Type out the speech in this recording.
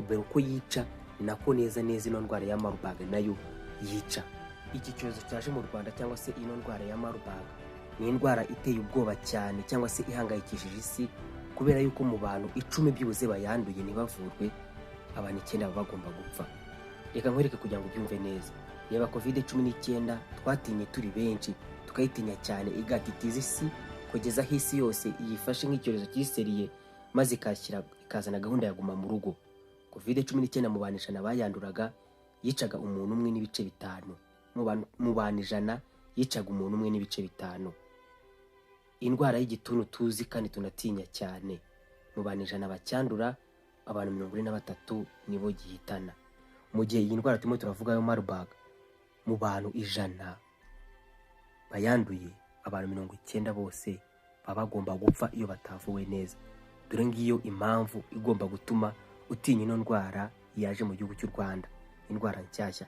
mbere uko yica ni nako neza ino ndwara ya Marburg nayo yica. Iki cyorezo cyaje mu Rwanda cyangwa se ino ndwara ya Marburg ni indwara iteye ubwoba cyane cyangwa se ihangayikishije isi, kubera yuko mu bantu 10 byibuze bayanduye ntibavurwe, abantu 9 baba bagomba gupfa. Reka nkwereke kugira ngo ubyumve neza. Reba COVID-19 twatinye turi benshi, tukayitinya cyane igatitiza isi kugeza hisi yose yifashe nk'icyorezo cyiseriye, maze ikazana gahunda ya guma mu rugo. COVID-19 mu bantu 100 bayanduraga yicaga umuntu umwe n'ibice 5. Mu bantu 100 yicaga umuntu umwe n'ibice 5. Indwara y'igituntu tuzi kandi tunatinya cyane, mu bantu 100 bacyandura, abantu 43 nibo gihitana. Mu gihe iyi ndwara turimo turavuga yo Marburg, mu bantu 100 bayanduye, abantu 90 bose baba bagomba gupfa iyo batavuwe neza. Dore ngiyo impamvu igomba gutuma utinya ino ndwara yaje mu gihugu cy'u Rwanda, indwara nshyashya.